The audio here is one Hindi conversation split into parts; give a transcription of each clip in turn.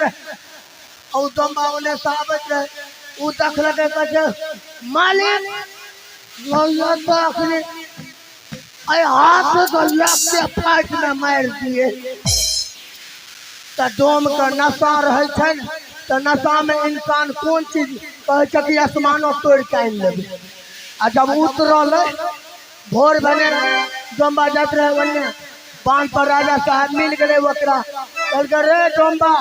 रहे और दोमा उन्हें साबित रहे वो दखल के कहे मालिक गौया दाखने आई हाथ गौया के फाट में मार दिए तो डोम का नशा रहे छे तो नशा में इंसान कौन चीज कहे कि आसमानो तोड़ के आन लेबे आ जब उतरल भोर बने डोम्बा जात रहे वन्ने बांध पर राजा साहब मिल गए ओकरा कहल रे डोम्बा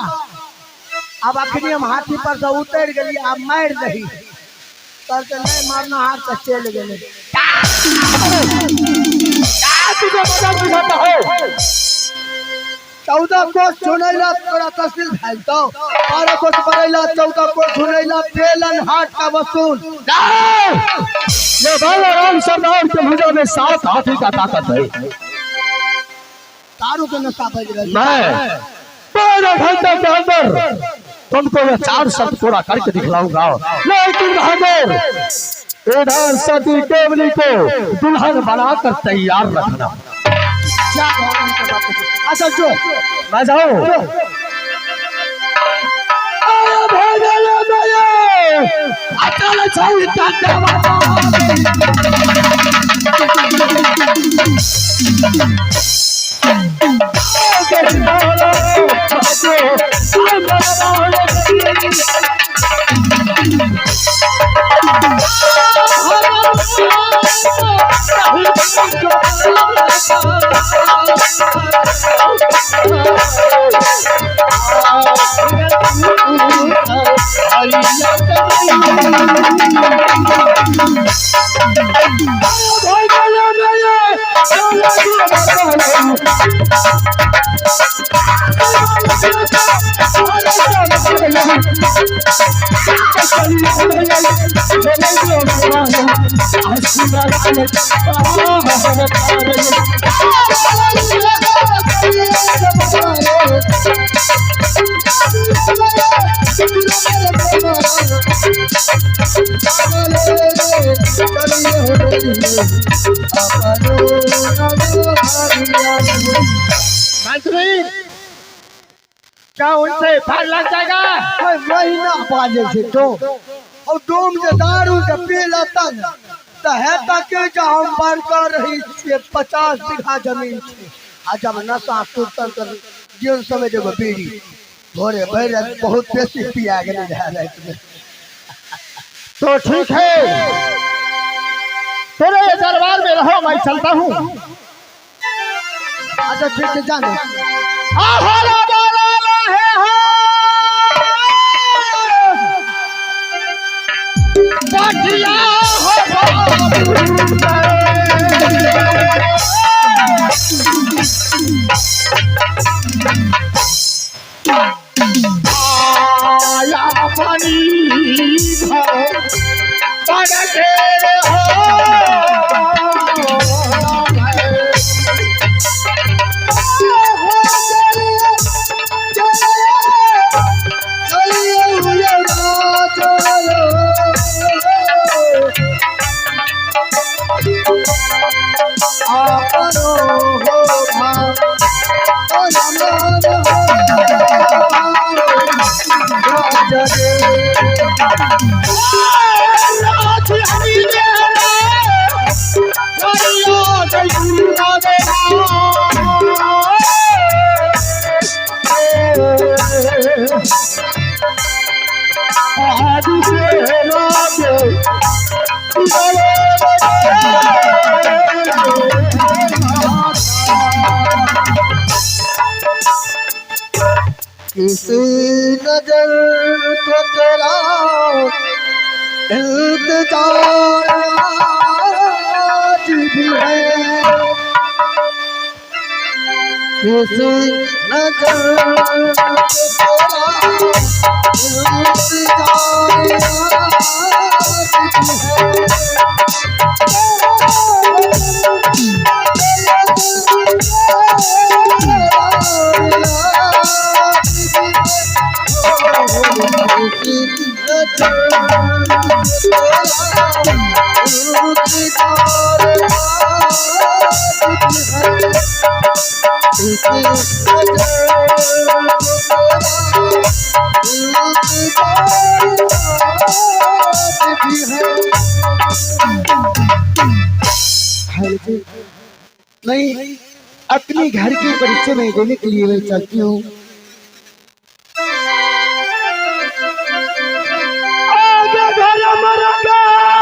अब अखनी हम हाथी पर से उतर गई अब मार दही कहते नहीं मारना हाथ से चल गए 14 कोस सुनैला तोरा तहसील भेल तो 12 कोस पड़ैला 14 कोस सुनैला बेलन हाट का वसूल ये बाबा राम सरदार के भुजा में 7 हाथी का ताकत है तारू के नशा बज रही मैं 12 घंटे के अंदर तुमको मैं 4 शब्द पूरा करके दिखलाऊंगा लेकिन बहादुर इधर सती केवली को दुल्हन बनाकर तैयार रखना अच्छा जो मैं जाऊं क्या उनसे फल लग जाएगा महीना बाजे से तो और डोम के दारू के पीला तन तो है तक जो हम बार कर रही छे 50 बीघा जमीन छे आ जब नशा सुरतन कर जीवन समय जब बीड़ी भोरे भैर बहुत बेसी पिया गए रात में तो ठीक है तेरे दरबार में रहो मैं चलता हूँ अच्छा ठीक है जाने आया पानी किसी नजर को तेरा इंतजार आज भी है किसी नजर को तेरा इंतजार आज भी है नहीं, अपनी घर की परिचय में देने के लिए मैं चलती हूँ। आगे घर मरा ले गई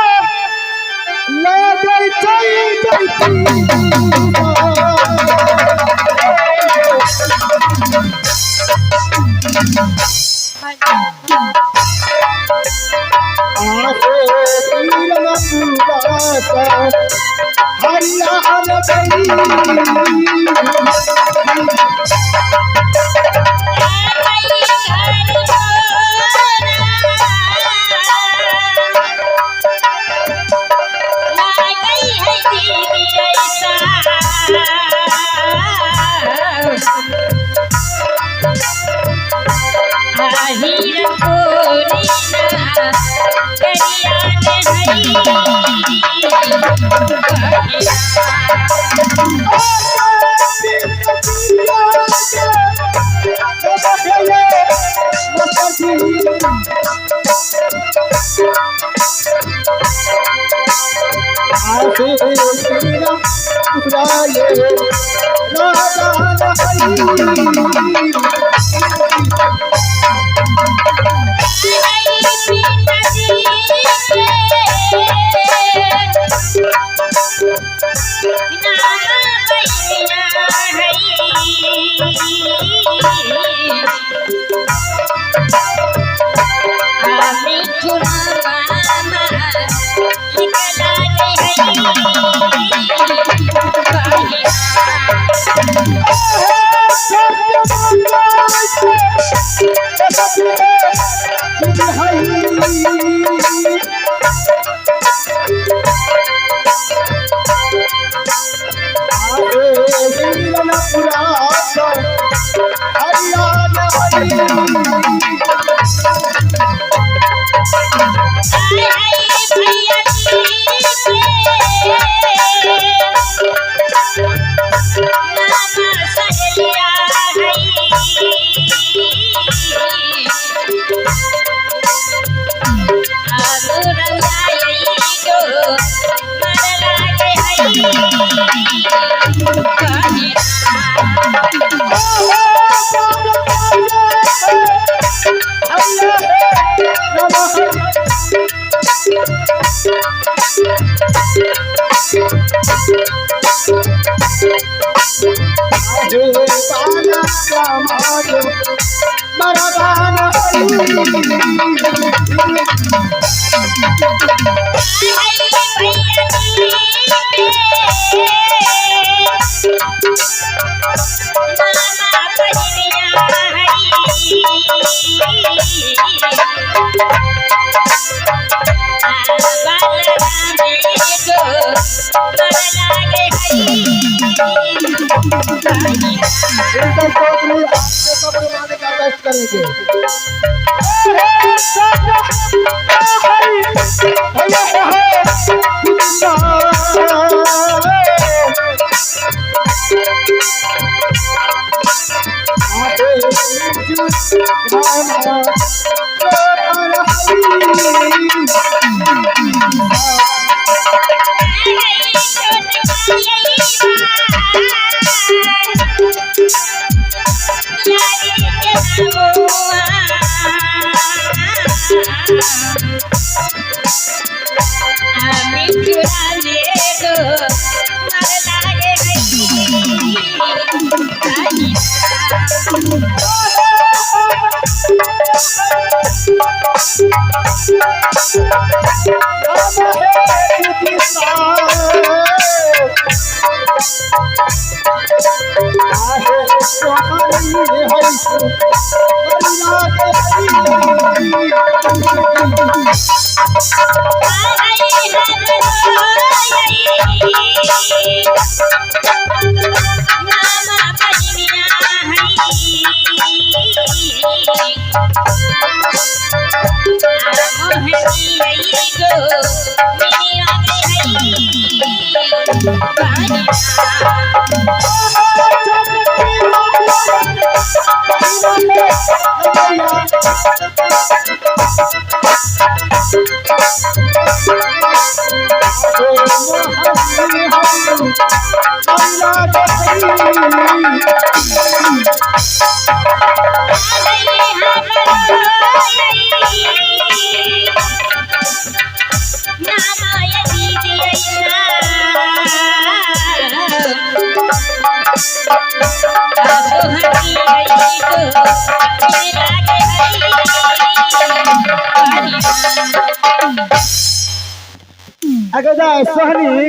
अगर सोहनी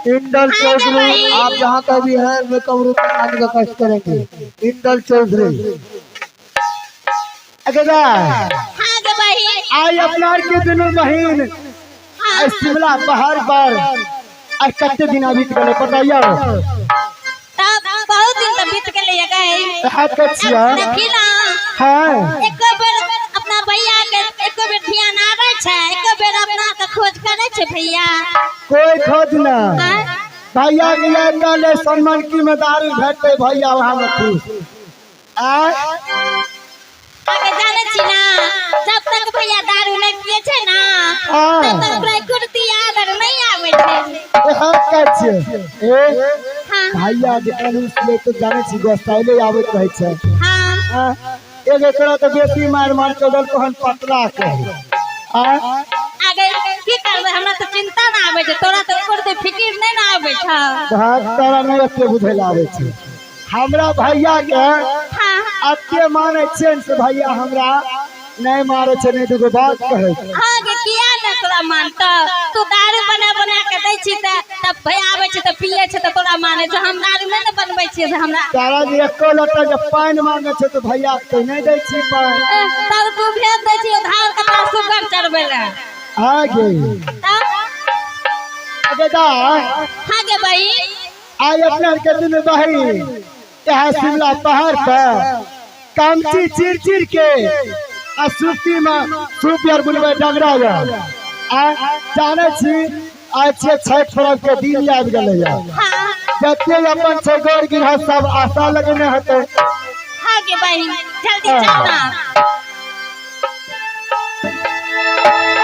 इंदल चौधरी, आप जहाँ का भी है मैं कमरू आने का कष्ट करेंगे। इंदल चौधरी अगर आई अपना के दोनों बहन शिमला पहाड़ पर आज कते दिन बीत गए बताइए। बहुत दिन तक बीत गए गए हाथ कचिया देखिला हां एक बेर अपना भैया के एक बेर ध्यान आवे छै, एक बेर अपना के खोज करे छै भैया। कोई खोज ना भैया के याद ले सम्मान की मदारी भेटते भैया वहां में खुश आगे जाने छी ना, जब तक भैया दारू नहीं पिए छै ना तब तक ओकरा कुर्ती आदर नहीं आवे छै। हां कचिया ए भैया जे ले तो जाने छी गोस्ताइले आवत रहे छै। हां एक एकरा तो बेसी मार मार के दल कोहन पतला के आगे की करबे, हमरा तो चिंता ना आवे छै, तोरा तो कुर्ती फिकिर नहीं ना आवे छै। हां तोरा नहीं एते बुझेला आवे छै हमरा भैया के हां अते माने छै से भैया हमरा नहीं मारे छै, नहीं दुगो बात कहे छै। हां के किया न तोरा मानता, तू दारू बना बना के दै छी तब भैया आवे छै त पिए छै त तोरा माने छै। हम दारू नहीं न बनबै छी हमरा तारा जी एको लोटा जब पानी मांगे छै तो भैया के नहीं दै छी पानी, तब तू भेज दै छी धार के पास सुगर चढ़बे ले आ गे बेटा। हां गे भाई आज अपना के दिन बहन यहाँ शिमला पहाड़ पर कामची चिर चिर के आ सूती में सूपियर बुलवे डगरा आ जाने छी आज छे छठ पर्व के दिन याद गले हां जते अपन छे गौर गिरह सब आशा लगने हते। हां गे भाई जल्दी चल ना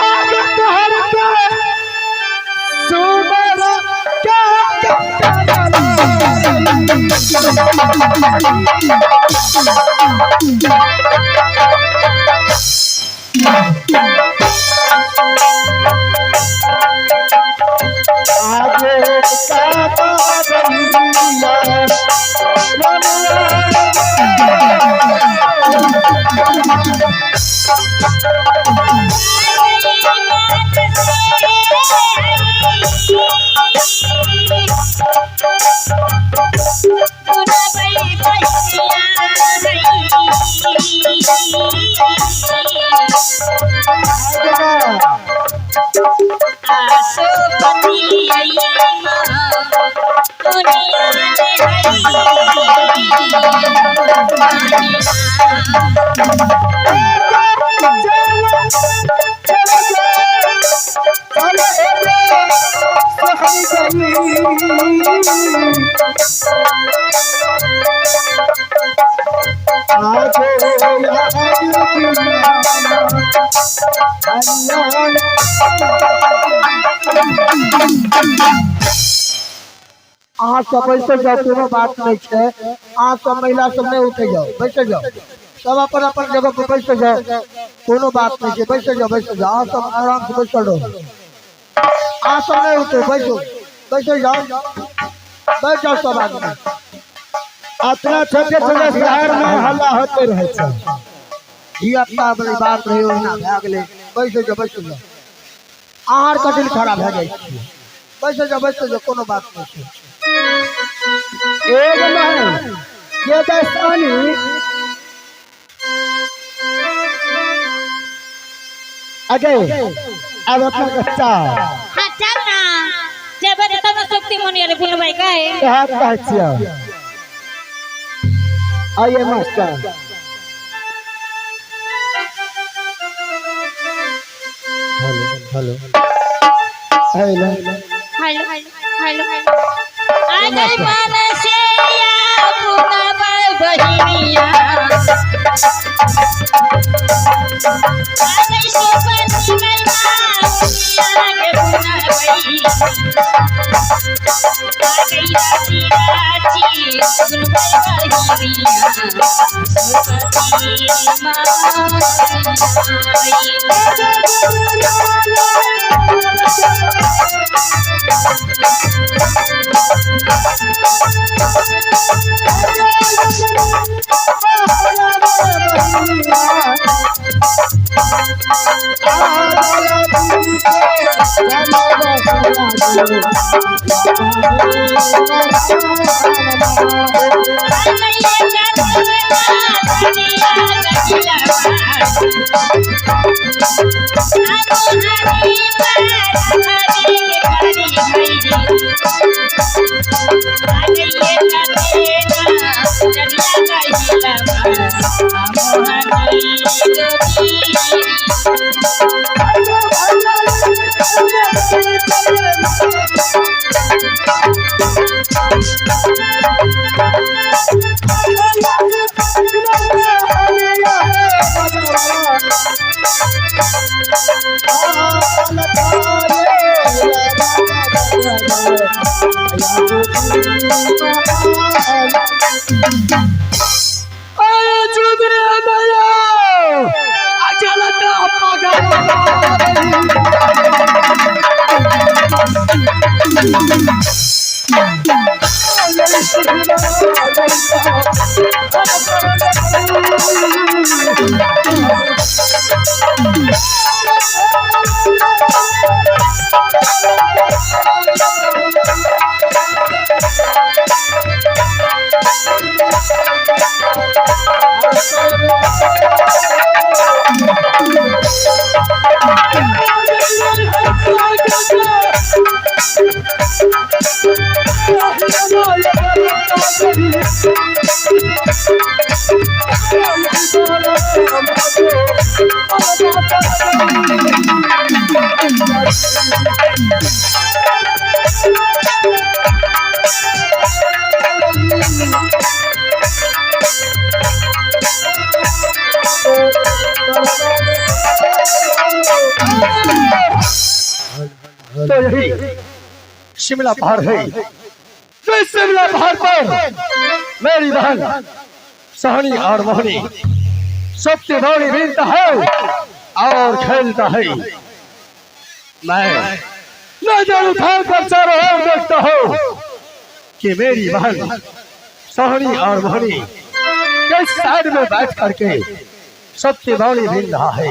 आगे तोहर के सुमर आगे अहाँ सब बैठे जाओ, कोनो बात नहीं है। अहाँ सब महिला सब नहीं उठे जाओ, बैठे जाओ, सब अपन अपन जगह पर बैठे जाओ, कोनो बात नहीं है। बैठे जाओ बैठे जाओ, अहाँ सब आराम से बैठे रहो, अहाँ सब नहीं उठे, बैठो बैठे जाओ, बैठ जाओ सब आदमी। अपना छोटे छोटे शहर में हल्ला होते रहे छै, ई अपना बड़ी बात रही ओहिना भए गेलै। बैठे जाओ बैठे जाओ, आहार का दिल खराब भए जाइ छै। बैठे जाओ, कोनो बात नहीं है। एक नहीं ये दस्तानी अगे अब अपना बच्चा हां चल ना जेबे त तब शक्ति मोनी रे बुलबै गए कहा कहछिया आइए master hello hello hello hello hello आ गई मन से या पुना बहिनिया आगे सुपति मैना दुनिया के बुनवई आगे राची राची गुनवई बहिनिया सुपति तो यही शिमला पहाड़ है। तो इस शिमला पहाड़ पर मेरी बहन सहनी और मोहनी सबसे बड़ी बीनता है और खेलता है। मैं नजर उठाकर चारों ओर देखता हूँ कि मेरी बहन सहनी और मोहनी किस साइड में बैठ करके सबसे बड़ी बीन रहा है।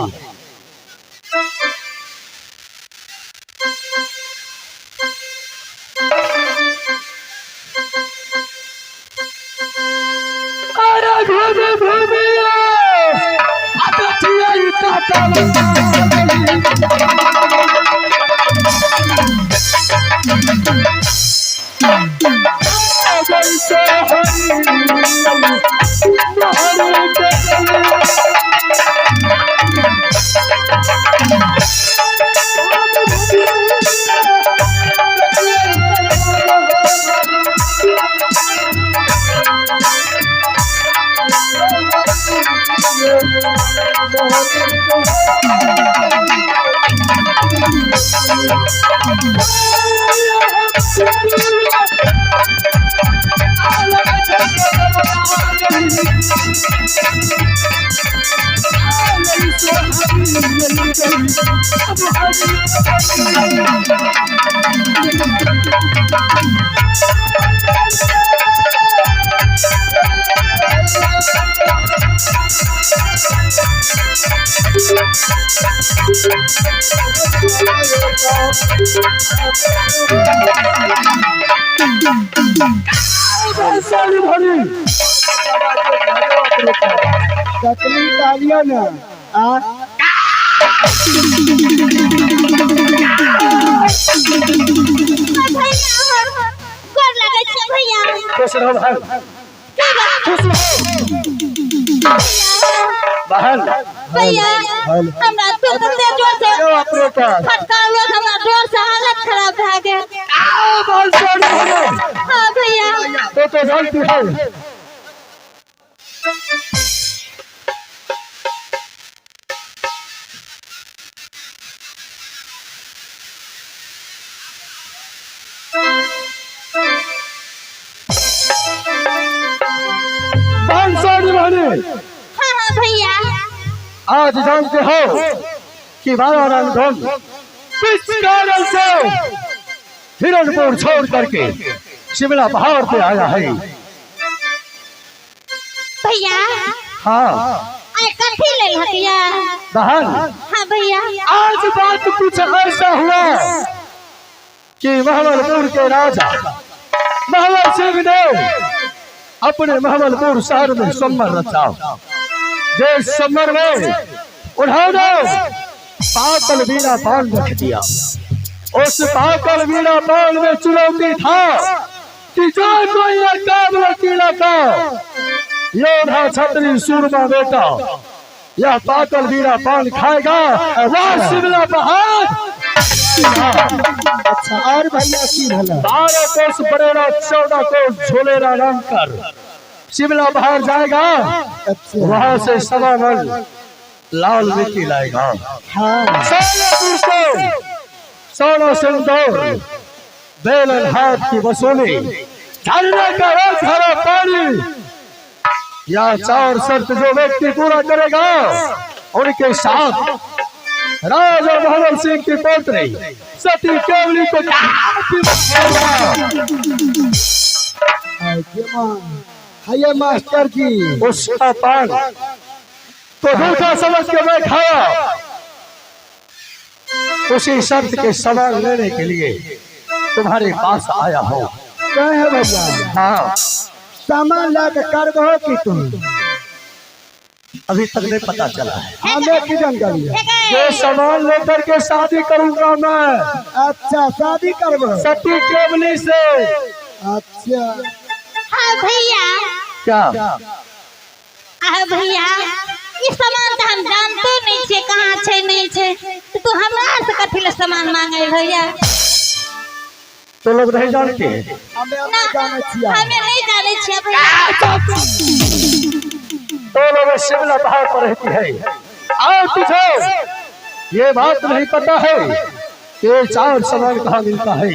कतली कालिया ना गोर लगे छे भैया। खुश रहो बहन, खुश रहो बहन। भैया हमरा तो से जोर से अपने पास फटका हुआ, हमरा जोर से हालत खराब भ गए। आओ बोल छोड़। हां भैया तो जानती है हाँ हाँ भैया। आज जानते हो कि बाबा रामधन किस कारण से हिरणपुर छोड़ करके शिमला पहाड़ पे आया है। भैया हाँ आए कथी ले हटिया बहन, हाँ भैया। आज बात कुछ ऐसा हुआ कि महमलपुर के राजा महमल सिंह ने अपने महमलपुर शहर में सम्मर रचा। जिस सम्मर में उन्होंने पाकल वीणा पान रख दिया। उस पाकल वीणा पान में चुनौती था कि जो कोई काम वकीला का योद्धा छत्री सूरमा बेटा यह पाकल वीणा पान खाएगा वह शिमला पहाड़। अच्छा और भैया की भला 12 कोस बड़ेरा 14 कोस झोलेरा नाम कर शिमला पहाड़ जाएगा। अच्छा वहां से सवा मन लाल मिट्टी लाएगा। हाँ सोनापुर से सोना सिंदूर बेलन हाथ की वसूली झरने का एक हरा पानी या 4 शर्त जो व्यक्ति पूरा करेगा उनके साथ राजा भवन सिंह की पोत्री सती केवली को है मास्टर जी। उसका पान तो धोखा समझ के मैं खाया। उसी शर्त के सवाल लेने के लिए तुम्हारे पास आया हो। क्या है भैया? हाँ सामान लाके करबो कि तुम अभी तक नहीं पता चला है। हमें की जानकारी है? ये सामान लेकर के शादी करूंगा मैं। अच्छा शादी करबो सती केवली से। अच्छा हाँ भैया। क्या भैया ई सामान तो हम जानते नहीं छे कहाँ छे नहीं छे तो तू हमरा से कथी ले सामान मांगे भैया? तो लोग नहीं जानते। हमें नहीं जाने छिया। हमें नहीं जाने छे भैया। तो लोग शिमला पहाड़ पर रहती है और तुझे ये बात नहीं पता है कि 4 सामान कहाँ मिलता है।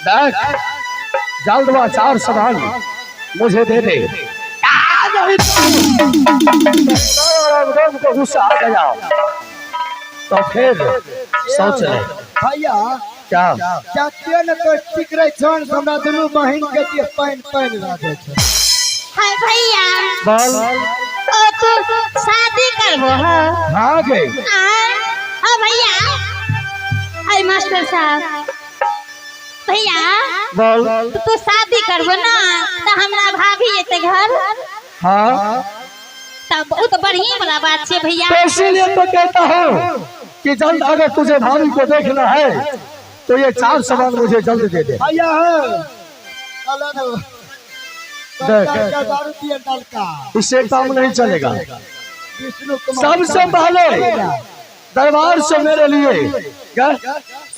देख जल्दवा 4 सामान मुझे दे दे। को गुस्सा आ गया तो फिर सोच ले। भैया क्या क्या न तो ठीक रहे छन हमरा दुनू बहिन के जे पाइन पाइन राखे छै। हाय भैया बोल ओ तू शादी करबो ह? हाँ गे हाँ भैया। हाय मास्टर साहब भैया बोल तू शादी करबो ना तो हमरा भाभी एते घर हाँ तब वो तो बढ़िया वाला बात है भैया। तो इसीलिए तो कहता हूँ कि जल्द अगर तुझे भाभी को देखना है तो ये 4 सामान मुझे जल्द दे दे। भैया है चलो ना देख। का दारू पिए डलका इससे काम नहीं चलेगा। विष्णु कुमार सबसे पहले दरबार से मेरे लिए क्या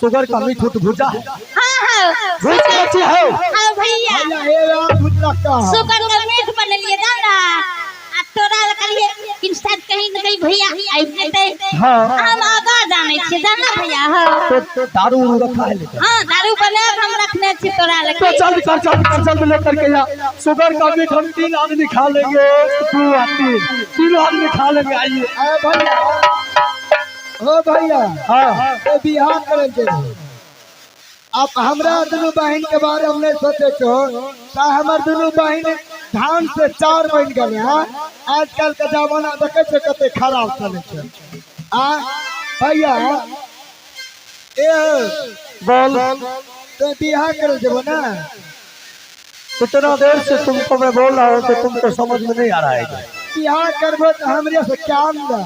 शुगर का मीठूट भुजा है। हाँ हाँ भुज कैसी है? हाँ भैया भैया हे रात भुजलका शुगर का मीठ बन लिए जाना आ तोरा करिए इंस्टेंट कहीं न कहीं भैया आई जेते। हाँ हम आगा जाने छी जाना भैया। हाँ तो दारू रखा है लेकर। हाँ दारू बना के हम रखने छी तोरा तो लगे। जल्द लेकर के जा। शुगर का मीठ हम 3 आदमी खा लेंगे। 2 और 3 आदमी खा लेंगे। आइए भैया ओ भैया हाँ तो बिहार करे के आप हमरा दुनू बहन के बारे में नहीं सोचे छो ता हमर दुनू बहन धान से 4 बन गए हैं। आजकल का जमाना देखे छे कते खराब चले छे। भैया ए बोल तो बिहार करे जब ना कितना देर से तुमको मैं बोल रहा हूँ तो तुमको समझ में नहीं आ रहा है। बिहार करबो तो हमरे से क्या दा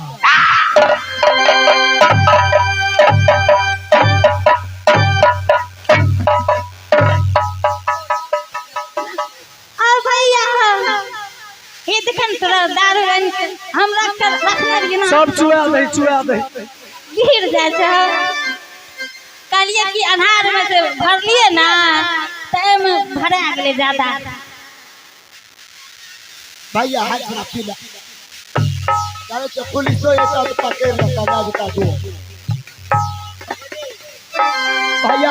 ये देखन तोरा दारू हम रख कर रखने रहिए ना सब चुआ नहीं गिर जाए छे। कलिए की अनार में से भर लिए ना तो में भरा गेले ज्यादा। भैया हाथ ना पीला करे तो पुलिसो एक पकड़ ला सजा बता दो भैया।